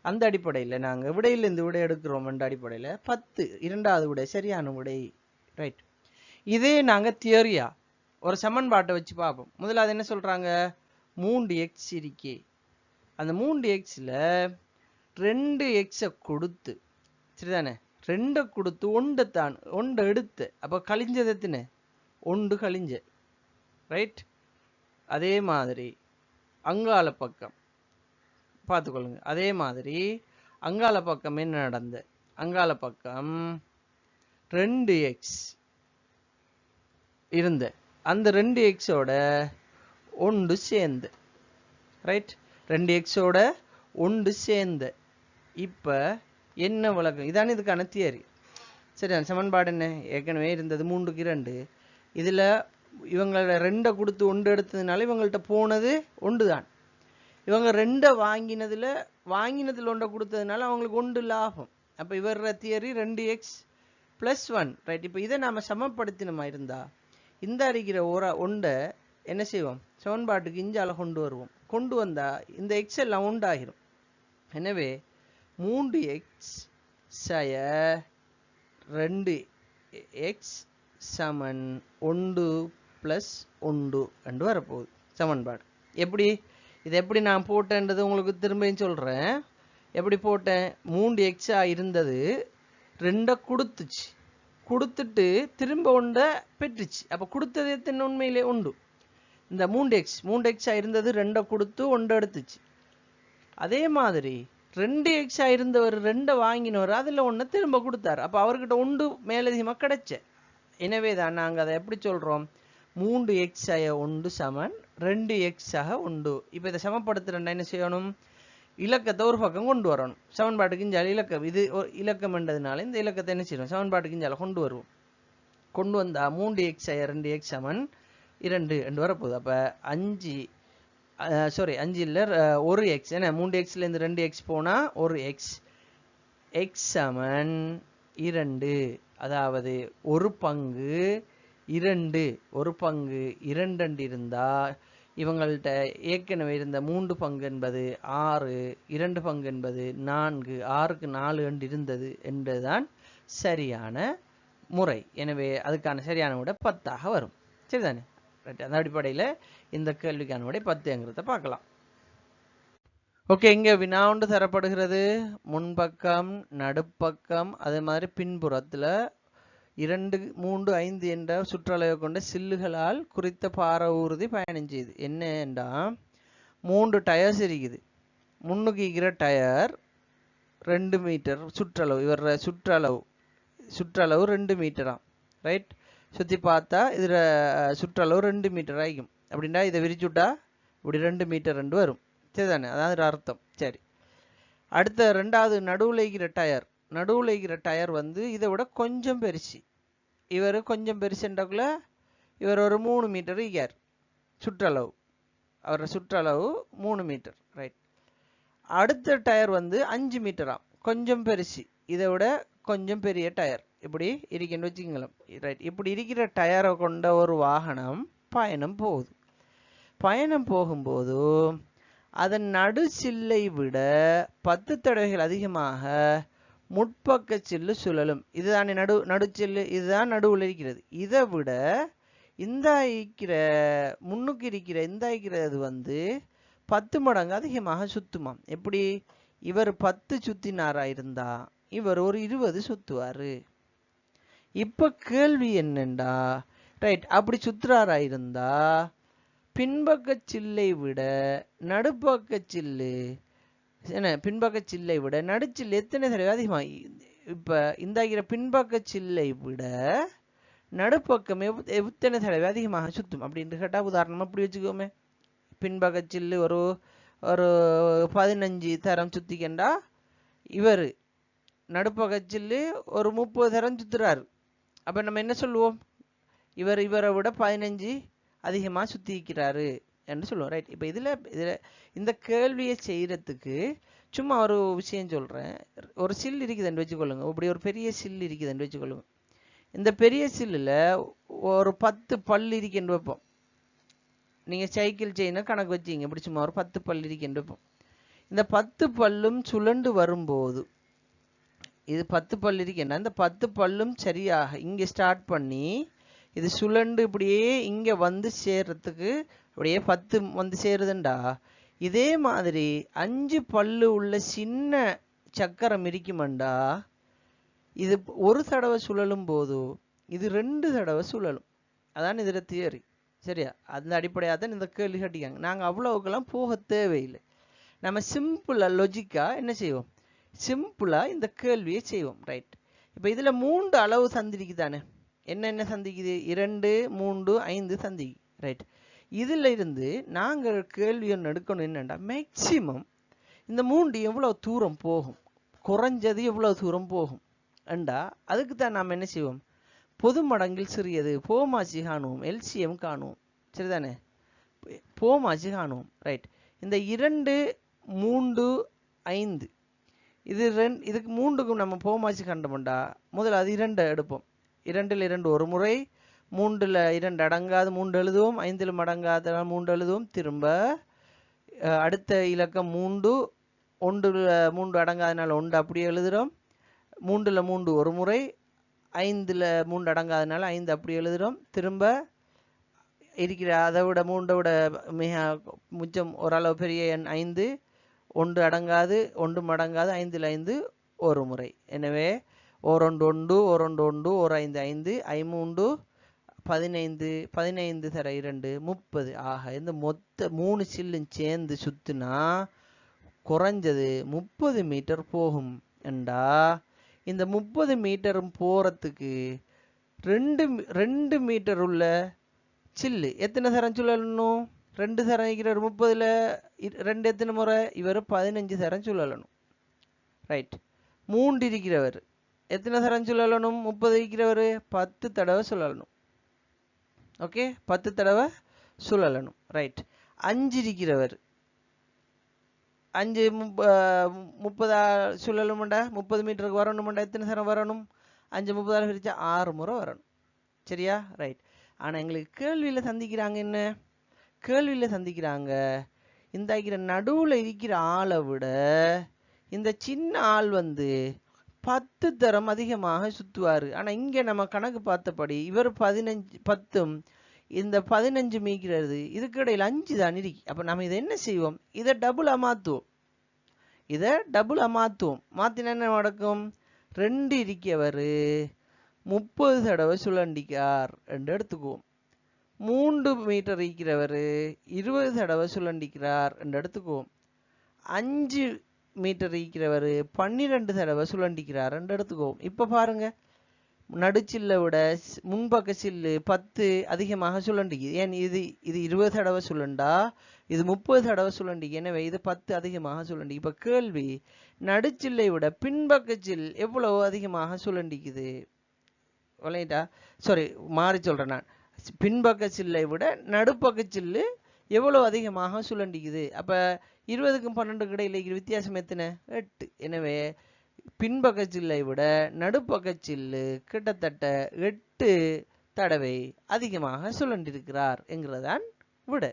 அந்த அடிப்படையில் நாங்கள் விடையிலிருந்து விடை எடுக்கிறோம். என்ற அடிப்படையில் 10 இரண்டாவது விடை சரியான விடை. ரைட். இதே நாங்கள் தியரியா ஒரு சமன்பாட்டை வச்சு பார்ப்போம். முதல்ல என்ன சொல்றாங்க? 3x இருக்கே. அந்த 3xல 2x கொடுத்து, சரிதானே? 2 கொடுத்து 1 எடுத்து, அப்ப கழிஞ்சது எத்தனை? 1 கழிஞ்ச. ரைட். அதே மாதிரி அங்கால பக்கம் பார்த்துக்கொள்ளுங்க. அதே மாதிரி அங்கால பக்கம் என்ன நடந்த? அங்கால பக்கம் 2x இருந்த அந்த 2xோட 1 சேர்ந்து. ரைட். 2xோட 1 சேர்ந்து. இப்ப என்ன விளக்கம்? இதான இதுக்கான தியரி. சரி. சமன்பாடு என்ன? ஏற்கனவே இருந்தது 3க்கு 2. இதுல இவங்கள 2 கொடுத்து 1 எடுத்ததுனால இவங்கள்ட்ட போனது 1 தான். இவங்க 2 வாங்கினதுல 1 கொடுத்ததுனால அவங்களுக்கு 1 லாபம். அப்ப இவர தியரி 2x + 1. ரைட். இப்ப இதை நாம சமப்படுத்தினமா இருந்தா இந்த அடிக்கிற 1 என்ன செய்வோம்? சமன்பாட்டுக்கு இஞ்சால கொண்டு வருவோம். கொண்டு வந்தா இந்த x எல்லாம் உண்டாகிரும். எனவே 3x = 2x = 1 + 1 என்று வரப்போகுது சமன்பாடு. எப்படி? இதை எப்படி நான் போட்டேன்றது உங்களுக்கு திரும்பியும் சொல்றேன். எப்படி போட்டேன்? 3x இருந்தது 2 கொடுத்துச்சு. கொடுத்துட்டு திரும்ப 1 பெற்றுச்சு. அப்ப கொடுத்தது எத்தனை? உண்மையிலே 1. இந்த 3x இருந்தது 2 கொடுத்து 1 எடுத்துச்சு. அதே மாதிரி 2x இருந்தவர் 2 வாங்கினவர் அதுல 1 திரும்ப கொடுத்தாரு. அப்ப அவர்கிட்ட 1 மேலதிகமா கிடைச்ச. எனவே தான் நாங்க அதை எப்படி சொல்றோம்? 3x = 1 = 2x = 1. இப்ப இதை சமப்படுத்துறேன்னா என்ன செய்யணும்? இலக்கத்தை ஒரு பக்கம் கொண்டு வரணும். சமன்பாட்டுக்கு இஞ்சால இலக்கம், இது இலக்கம் என்றதுனால இந்த இலக்கத்தை என்ன செய்யணும்? சமன்பாட்டுக்கு இஞ்சால கொண்டு வருவோம். கொண்டு வந்தா 3x = 2x = 2 என்று வரப்போகுது. அப்ப 5 இல்ல 1x. ஏன்னா 3xல இருந்து 2x போனா 1x. x = 2. அதாவது ஒரு பங்கு 2. ஒரு பங்கு 2 இருந்தா இவங்கள்ட்ட ஏற்கனவே இருந்த 3 பங்கு என்பது 6, 2 பங்கு என்பது 4, 6க்கு 4 என்று இருந்தது என்பதுதான் சரியான முறை. எனவே அதுக்கான சரியான விடை 10 வரும். சரிதானே? அந்த அடிப்படையில் இந்த கேள்விக்கான விடை 10ங்கிறத பார்க்கலாம். ஓகே. இங்க வினா ஒன்று தரப்படுகிறது. முன்பக்கம், நடுப்பக்கம், அதே மாதிரி பின்புறத்துல 2, 3, 5 என்ற சுற்றளவை கொண்ட சில்லுகளால் குறித்த பார ஊர்தி பயணம் செய்யுது. என்னண்டா 3 டயர்ஸ் இருக்குது. முன்னுக்கு இருக்கிற டயர் 2 மீட்டர் சுற்றளவு. இவர சுற்றளவு 2 மீட்டராம். ரைட். சுற்றி பார்த்தா இதில் சுற்றளவு 2 மீட்டர் ஆகிக்கும். அப்படின்னா இதை விரிச்சுட்டா இப்படி 2 மீட்டர் ரெண்டு வரும். சரிதானே? அதாவது அர்த்தம். சரி. அடுத்த ரெண்டாவது நடுவில் இருக்கிற டயர் வந்து இதை விட கொஞ்சம் பெருசு. இவர் கொஞ்சம் பெருசுன்றக்குள்ள இவர் ஒரு 3 மீட்டர் இருக்கார் சுற்றளவு. அவரோட சுற்றளவு 3 மீட்டர். ரைட். அடுத்த டயர் வந்து 5 மீட்டராம், கொஞ்சம் பெருசு. இதை விட கொஞ்சம் பெரிய டயர் இப்படி இருக்குன்னு வச்சுக்கலாம். ரைட், இப்படி இருக்கிற டயரை கொண்ட ஒரு வாகனம் பயணம் போகுது. பயணம் போகும்போது அதன் நடு சில்லை விட 10 தடவைகள் அதிகமாக முற்பக்க சில்லு சுழலும். இதுதானே நடுச்சில்லு, இதுதான் நடுவில் இருக்கிறது. இதை விட இந்த முன்னுக்கு இருக்கிற இந்த இருக்கிறது 10 மடங்கு அதிகமாக சுத்துமாம். எப்படி? இவர் 10 சுத்தினாரா இருந்தா இவர் ஒரு 20 சுத்துவாரு. இப்ப கேள்வி என்னண்டா, ரைட், அப்படி சுத்துறாரா இருந்தா பின்பக்க சில்லை விட நடுப்பக்க சில்லு என்ன, பின்பக்க சில்லை விட நடுச்சில்லு எத்தனை தடவை அதிகமா? இப்ப இந்த பின்பக்க சில்லை விட நடுப்பக்கம் எத்தனை தடவை அதிகமாக சுத்தும் அப்படின்னு கேட்டா, உதாரணமா அப்படி வச்சுக்கோமே, பின்பக்க சில்லு ஒரு 15 தரம் சுத்திக்கண்டா இவர் நடுப்பக்க சில்லு ஒரு 30 தரம் சுத்துறாரு. அப்ப நம்ம என்ன சொல்லுவோம்? இவரை விட 15 அதிகமா சுத்திக்கிறாரு என்று சொல்லுவோம். ரைட், இப்ப இதுல இந்த கேள்வியை செய்யறதுக்கு சும்மா ஒரு விஷயம் சொல்றேன். ஒரு சில் இருக்குதுன்னு வச்சுக்கொள்ளுங்க, இப்படி ஒரு பெரிய சில் இருக்குதுன்னு வச்சுக்கொள்ளுங்க. இந்த பெரிய சில்லுல ஒரு 10 பல் இருக்குன்னு வைப்போம். நீங்க சைக்கிள் செயின கணக்கு வச்சீங்க, இப்படி சும்மா ஒரு 10 பல் இருக்குன்னு வைப்போம். இந்த 10 பல்லும் சுழண்டு வரும்போது, இது 10 பல் இருக்குன்னா இந்த 10 பல்லும் சரியாக இங்க ஸ்டார்ட் பண்ணி இது சுழண்டு இப்படியே இங்க சேர்றதுக்கு அப்படியே 10 சேருதுண்டா, இதே மாதிரி 5 பல்லு உள்ள சின்ன சக்கரம் இருக்குமெண்டா, இது ஒரு தடவை சுழலும் போது இது 2 தடவை சுழலும். அதான் இதுல தியரி. சரியா? அந்த அடிப்படையாக தான் இந்த கேள்வி கட்டிக்காங்க. நாங்க அவ்வளவுக்கெல்லாம் போக தேவையில்லை. நம்ம சிம்பிளா லொஜிக்கா என்ன செய்வோம்? சிம்பிளா இந்த கேள்வியை செய்வோம். ரைட், இப்ப இதுல 3 அளவு சந்திக்கு தானே. என்ன சந்திக்குது? 2, 3, 5 சந்திக்கு. ரைட், இதுல இருந்து நாங்கள் கேள்வி ஒன்று எடுக்கணும். என்னண்டா, மேக்சிமம் இந்த 3 எவ்வளவு தூரம் போகும், குறைஞ்சது எவ்வளவு தூரம் போகும் அண்டா, அதுக்கு தான் நாம் என்ன செய்வோம்? பொது மடங்கில் சிறியது போமாச்சி காணுவோம், எல்சிஎம் காணுவோம். சரிதானே? போமாச்சி காணுவோம். ரைட், இந்த 2, 3, 5 இதுக்கு 3க்கும் நம்ம போமாச்சி கண்டோம்டா, முதல்ல அது 2 எடுப்போம். 2ல் 2 ஒரு முறை, 3ல் 2 அடங்காது 3 எழுதுவோம், 5ல் மடங்காத 3 எழுதுவோம். திரும்ப அடுத்த இலக்கம் 3, 1ல் 3 அடங்காதனால 1 அப்படியே எழுதுறோம். 3ல் 3 ஒரு முறை, 5ல் 3 அடங்காதனால 5 அப்படி எழுதுறோம். திரும்ப இருக்கிற அதை விட 3 விட மிக மிச்சம் ஓரளவு பெரிய எண் 5, 1 அடங்காது 1 மடங்காது 5ல் 5 ஒரு முறை. எனவே ஓர் 1 1, ஓர் 1 1, ஓர் 5 5, 5 3 15 தர 2 30. ஆக இந்த மொத்த 3 சில்லும் சேர்ந்து சுத்துனா குறைஞ்சது 30 மீட்டர் போகும் என்றா, இந்த 30 மீட்டரும் போறதுக்கு 2 மீட்டர் உள்ள சில்லு எத்தனை தரம் சுழலணும்? 2 தரம் இருக்கிற 30ல் 2 எத்தனை முறை? இவர் 15 தரம் சுழலணும். ரைட், 3 இருக்கிறவர் எத்தனை தரம் சுழலணும்? 30 இருக்கிறவர் 10 தடவை சுழலணும். ஓகே, 10 தடவை சுழலணும். ரைட், 5 இருக்கிறவர் 5 30 சுழலும்டா, 30 மீட்டருக்கு வரணும்டா, எத்தனை தரம் வரணும்? 5 30 பிரிச்சா 6 முறை வரணும். சரியா? ரைட், ஆனா எங்களுக்கு கேள்வியில சந்திக்கிறாங்க. என்ன கேள்வியில சந்திக்கிறாங்க? இந்த நடுவுல இருக்கிற ஆளை விட இந்த சின்ன ஆள் 10 தரம் அதிகமாக சுத்துவாரு. ஆனா இங்க நம்ம கணக்கு பார்த்தபடி இவர் 15 10 இந்த 15 மீக்கிறது, இதுக்கு இடையில 5 தான் இருக்கு. அப்ப நம்ம இதை என்ன செய்வோம்? இதை டபுளா மாத்துவோம். மாத்தினா என்ன நடக்கும்? 2 இருக்கவர் 30 தடவை சுழண்டிக்கார் என்று எடுத்துக்குவோம். 3 மீட்டர் இருக்கிறவர் 20 தடவை சுழண்டிக்கிறார் என்று எடுத்துக்குவோம். 5 மீட்டர் இருக்கிறவர் 12 தடவை சுழண்டிக்கிறார் என்று எடுத்துக்குவோம். இப்ப பாருங்க, நடுச்சில்லை விட முன்பக்க சில்லு 10 அதிகமாக சுழண்டிக்குது. ஏன்? இது 20 தடவை சுழண்டா, இது 30 தடவை சுழண்டிக்கு. எனவே இது 10 அதிகமாக சுழண்டி. இப்ப கேள்வி, நடுச்சில்லை விட பின்பக்க சில் எவ்வளவு அதிகமாக சுழண்டிக்குது? சாரி, மாறி சொல்றேன் நான். பின்பக்க சில்லை விட நடுப்பக்க சில்லு எவ்வளவு அதிகமாக சுழண்டிக்குது? அப்ப 20க்கும் 12க்கும் இடையில வித்தியாசம் எத்தனை? 8. எனவே பின்பக்க சில்லை விட நடுப்பக்க சில்லு கிட்டத்தட்ட 8 தடவை அதிகமாக சுழன்றிருக்கிறார் என்கிறதான் விடை.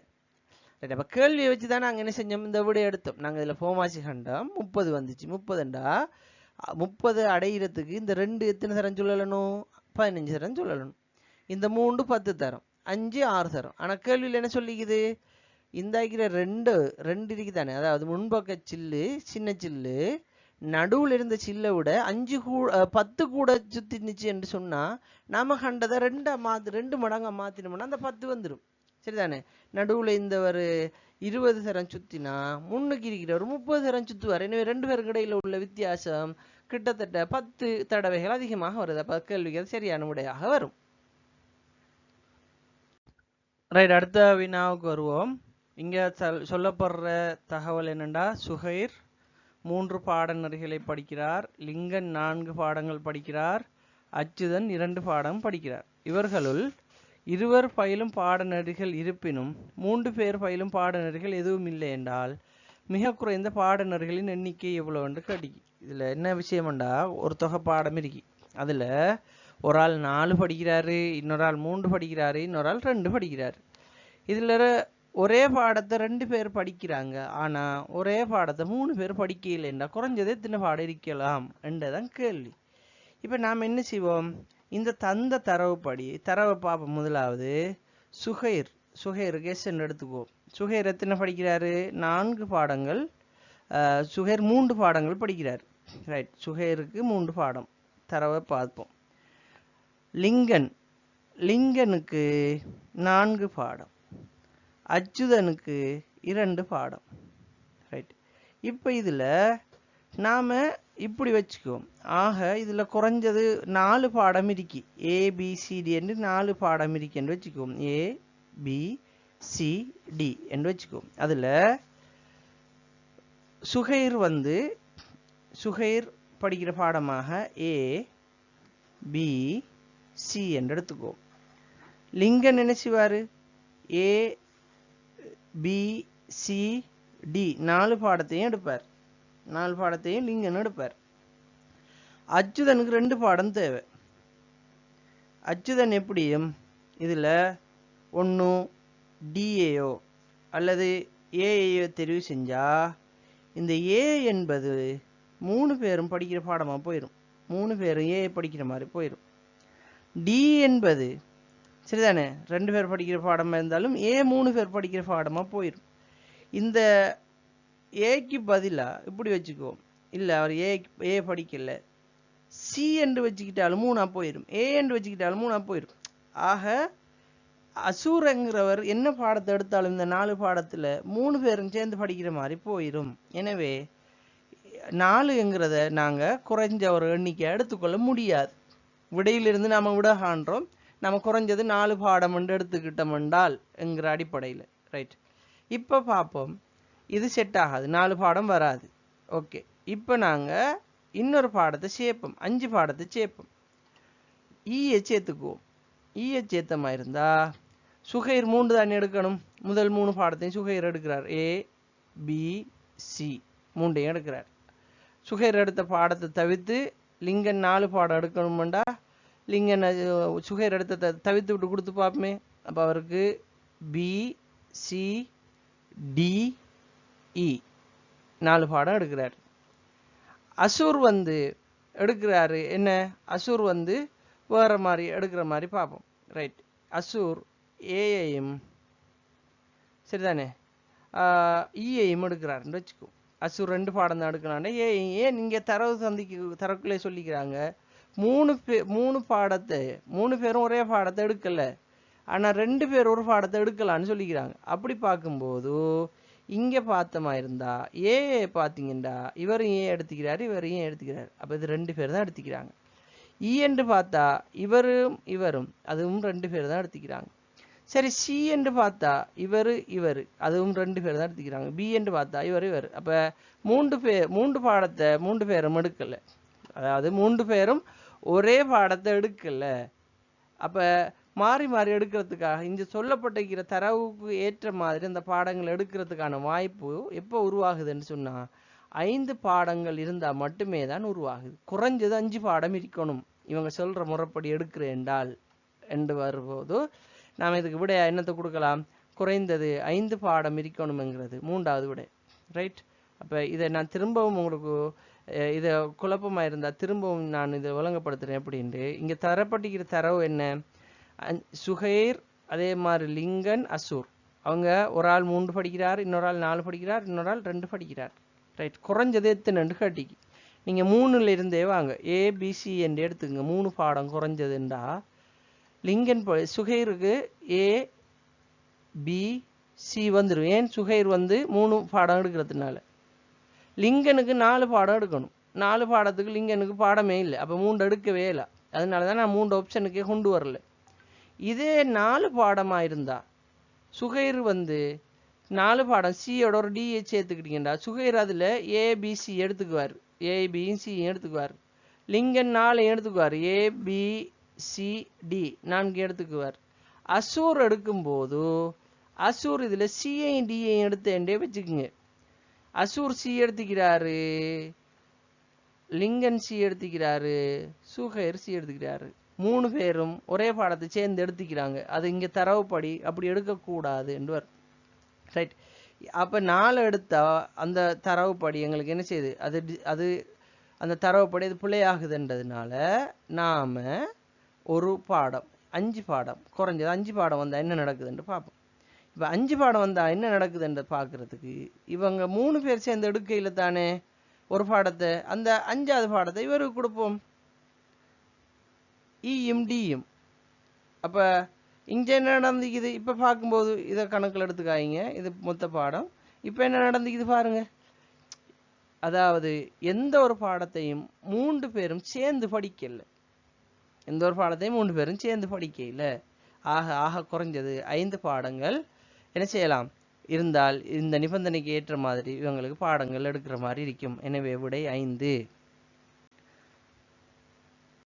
அப்ப கேள்வியை வச்சுதான் நாங்க என்ன செஞ்சோம், இந்த விடை எடுத்தோம். நாங்க இதுல போமாசி கண்டம் 30 வந்துச்சு. 30ண்டா 30 அடையிறதுக்கு இந்த 2 எத்தனை தரம் சொல்லணும், 15 தரம் சொல்லணும். இந்த 3 10 தரம், 5 6 தரம். ஆனா கேள்வியில் என்ன சொல்லிக்குது, இந்த ரெண்டு இருக்குதானே, அதாவது முன்பக்க சில்லு சின்ன சில்லு நடுவில் இருந்த சில்லை விட 10 கூட சுத்தினுச்சு என்று சொன்னா நாம கண்டதை 2 மடங்கா மாத்தினோம்னா அந்த 10 வந்துடும். சரிதானே? நடுவுல இந்த ஒரு 20 தரம் சுத்தினா முன்னுக்கு இருக்கிற ஒரு 30 தரம் சுத்துவார். எனவே 2 பேருக்கு இடையில உள்ள வித்தியாசம் கிட்டத்தட்ட 10 தடவைகள் அதிகமாக வருது. அப்ப கேள்விகள் சரியான விடையாக வரும். ரைட், அடுத்த வினாவுக்கு வருவோம். இங்க சொல்லப்படுற தகவல் என்னண்டா, சுஹைர் 3 பாடநெறிகளை படிக்கிறார், லிங்கன் 4 பாடங்கள் படிக்கிறார், அச்சுதன் 2 பாடம் படிக்கிறார். இவர்களுள் 2 பயிலும் பாடநெறிகள் இருப்பினும் 3 பேர் பயிலும் பாடநெறிகள் எதுவும் இல்லை என்றால் மிக குறைந்த பாடநெறிகளின் எண்ணிக்கை எவ்வளவு என்று கேட்டிக்கு. இதுல என்ன விஷயம்டா, ஒரு தொகை பாடம் இருக்கு. அதுல ஒரு ஆள் 4 படிக்கிறாரு, இன்னொரு ஆள் 3 படிக்கிறாரு, இன்னொரு ஆள் 2 படிக்கிறாரு. இதுல ஒரே பாடத்தை 2 பேர் படிக்கிறாங்க, ஆனா ஒரே பாடத்தை 3 பேர் படிக்க இல்லைண்டா குறைஞ்சது எத்தனை பாடம் இருக்கலாம் என்றதான் கேள்வி. இப்ப நாம் என்ன செய்வோம், இந்த தந்த தரவுப்படி தரவை பார்ப்போம். முதலாவது சுஹைர் கெஸ் எடுத்துக்குவோம். சுஹைர் எத்தனை படிக்கிறாரு, 4 பாடங்கள். சுஹைர் 3 பாடங்கள் படிக்கிறார். ரைட், சுஹைருக்கு 3 பாடம். தரவை பார்ப்போம். லிங்கனுக்கு 4 பாடம், அச்சுதனுக்கு 2 பாடம். ரைட், இப்ப இதுல நாம இப்படி வச்சுக்குவோம். ஆக இதுல குறைஞ்சது 4 பாடம் இருக்கு. ABCD என்று 4 பாடம் இருக்கு என்று வச்சுக்குவோம். ABCD என்று வச்சுக்குவோம். அதுல சுஹைர் படிக்கிற பாடமாக ABC என்று எடுத்துக்குவோம். லிங்கன் என்ன செய்வாரு, ABCD 4 பாடத்தையும் எடுப்பார். 4 பாடத்தையும் லிங்கன் எடுப்பார். அச்சுதனுக்கு 2 பாடம் தேவை. அச்சுதன் எப்படியும் இதுல ஒன்று DAO அல்லது AAO தெரிவு செஞ்சா இந்த A என்பது 3 பேரும் படிக்கிற பாடமா போயிடும். 3 பேரும் A படிக்கிற மாதிரி போயிடும். D என்பது சரிதானே, 2 பேர் படிக்கிற பாடமா இருந்தாலும் A 3 பேர் படிக்கிற பாடமா போயிடும். இந்த ஏக்கு பதிலா இப்படி வச்சுக்குவோம். இல்ல அவர் ஏ படிக்கல, சி என்று வச்சுக்கிட்டாலும் 3ஆ போயிடும், ஏ என்று வச்சுக்கிட்டாலும் 3ஆ போயிடும். ஆக அசூரங்கிறவர் என்ன பாடத்தை எடுத்தாலும் இந்த 4 பாடத்துல 3 பேரும் சேர்ந்து படிக்கிற மாதிரி போயிடும். எனவே 4ங்கிறத நாங்க குறைஞ்ச ஒரு எண்ணிக்கை எடுத்துக்கொள்ள முடியாது. விடையிலிருந்து நாம விட காண்றோம். நம்ம குறைஞ்சது 4 பாடம் என்று எடுத்துக்கிட்டோம் என்றால் என்கிற அடிப்படையில். ரைட், இப்ப பார்ப்போம். இது செட் ஆகாது, 4 பாடம் வராது. ஓகே, இப்போ நாங்க இன்னொரு பாடத்தை சேர்ப்போம், 5 பாடத்தை சேர்ப்போம். ஈயை சேர்த்துக்குவோம். ஈயை சேர்த்தமா இருந்தா சுஹைர் 3 தானே எடுக்கணும். முதல் 3 பாடத்தையும் சுஹைர் எடுக்கிறார். ABC 3ஐயும் எடுக்கிறார். சுஹைர் எடுத்த பாடத்தை தவிர்த்து லிங்கன் 4 பாடம் எடுக்கணும்டா லிங்கன் சுஹைர் எடுத்த தவிர்த்து விட்டு கொடுத்து பார்ப்போமே. அப்போ அவருக்கு BCDE 4 பாடம் எடுக்கிறார். அசூர் எடுக்கிறாரு என்ன, அசூர் வேற மாதிரி எடுக்கிற மாதிரி பார்ப்போம். ரைட், அசூர் ஏயையும் சரிதானே ஈயையும் எடுக்கிறாருன்னு வச்சுக்கோ. அசூர் 2 பாடம் தான் எடுக்கலாம்னா ஏன் நீங்க தரக்குள்ளே சொல்லிக்கிறாங்க 3 பேரும் ஒரே பாடத்தை எடுக்கல, ஆனா 2 பேர் ஒரு பாடத்தை எடுக்கலான்னு சொல்லிக்கிறாங்க. அப்படி பார்க்கும்போது இங்க பார்த்தமா இருந்தா ஏ பாத்தீங்கன்னா இவரும் ஏன் எடுத்துக்கிறாரு, இவரும் ஏன் எடுத்துக்கிறாரு. அப்ப இது 2 பேர் தான் எடுத்துக்கிறாங்க. இ என்று பார்த்தா இவரும் அதுவும் 2 பேர் தான் எடுத்துக்கிறாங்க. சரி, சி என்று பார்த்தா இவரு அதுவும் 2 பேர் தான் எடுத்துக்கிறாங்க. பி என்று பார்த்தா இவர். அப்ப 3 பாடத்தை 3 பேரும் எடுக்கல, அதாவது 3 பேரும் ஒரே பாடத்தை எடுக்கல. அப்ப மாறி மாறி எடுக்கிறதுக்காக இங்க சொல்லப்பட்டிருக்கிற தரவுக்கு ஏற்ற மாதிரி அந்த பாடங்கள் எடுக்கிறதுக்கான வாய்ப்பு எப்போ உருவாகுதுன்னு சொன்னா 5 பாடங்கள் இருந்தால் மட்டுமே தான் உருவாகுது. குறைஞ்சது 5 பாடம் இருக்கணும் இவங்க சொல்ற முறைப்படி எடுக்கிறேன்டால் என்று வரும்போது நாம் இதுக்கு விட என்னத்தை கொடுக்கலாம்? குறைந்தது 5 பாடம் இருக்கணும்ங்கிறது 3வது விடை. ரைட். அப்போ இதை நான் திரும்பவும் உங்களுக்கு இதை குழப்பமாக இருந்தால் திரும்பவும் நான் இதை விளங்கப்படுத்துகிறேன். எப்படின்ட்டு இங்கே தரப்பட்டிருக்கிற தரவு என்ன? சுஹைர், அதே மாதிரி லிங்கன், அசூர். அவங்க ஒரு ஆள் 3 படிக்கிறார், இன்னொரு ஆள் 4 படிக்கிறார், இன்னொரு ஆள் 2 படிக்கிறார். ரைட். குறைஞ்சது எத்தனைன்னு கேட்டிக்கு நீங்கள் 3ல் இருந்தே வாங்க. ஏபிசி என்று எடுத்துக்கங்க. 3 பாடம் குறைஞ்சதுண்டா லிங்கன் சுஹைருக்கு ஏபிசி வந்துடும். ஏன்? சுஹைர் 3 பாடம் எடுக்கிறதுனால. லிங்கனுக்கு 4 பாடம் எடுக்கணும். 4 பாடத்துக்கு லிங்கனுக்கு பாடமே இல்லை. அப்போ 3 எடுக்கவே இல்லை. அதனால தான் நான் 3 ஆப்ஷனுக்கே கொண்டு வரல. இதே 4 பாடமாக இருந்தா சுஹைர் 4 பாடம் சியோட ஒரு டிஏ சேர்த்துக்கிட்டீங்கடா சுஹைர் அதில் ஏபிசி எடுத்துக்குவார், ஏபிசி எடுத்துக்குவார். லிங்கன் 4 எடுத்துக்குவார், ஏபிசிடி 4 எடுத்துக்குவார். அசூர் எடுக்கும்போது அசூர் இதில் சிஐயும் டிஐயும் எடுத்தேன்டே வச்சுக்குங்க. அசூர் சி எடுத்துக்கிறாரு, லிங்கன் சி எடுத்துக்கிறாரு, சுஹைர் சி எடுத்துக்கிறாரு. 3 பேரும் ஒரே பாடத்தை சேர்ந்து எடுத்துக்கிறாங்க. அது இங்கே தரவுப்படி அப்படி எடுக்கக்கூடாது என்று. ரைட். அப்போ 4 எடுத்தா அந்த தரவுப்படி எங்களுக்கு என்ன செய்யுது? அது அந்த தரவுப்படி அது பிழையாகுதுன்றதுனால நாம் ஒரு பாடம் 5 பாடம் குறைஞ்சது 5 பாடம் வந்தால் என்ன நடக்குதுன்னு பார்ப்போம். இப்போ 5 பாடம் வந்தால் என்ன நடக்குதுன்ற பார்க்குறதுக்கு இவங்க 3 பேர் சேர்ந்து எடுக்கையில் தானே ஒரு பாடத்தை, அந்த 5வது பாடத்தை இவருக்கு கொடுப்போம், இயும் டியும். அப்போ இங்கே என்ன நடந்துக்குது? இப்போ பார்க்கும்போது இதை கணக்கில் எடுத்துக்காய்ங்க. இது மொத்த பாடம். இப்போ என்ன நடந்துக்குது பாருங்க. அதாவது எந்த ஒரு பாடத்தையும் 3 பேரும் சேர்ந்து படிக்கல. எந்த ஒரு பாடத்தையும் 3 பேரும் சேர்ந்து படிக்கல. ஆக குறைஞ்சது 5 பாடங்கள் என்ன செய்யலாம் இருந்தால் இந்த நிபந்தனைக்கு ஏற்ற மாதிரி இவங்களுக்கு பாடங்கள் எடுக்கிற மாதிரி இருக்கும். எனவே விடை 5.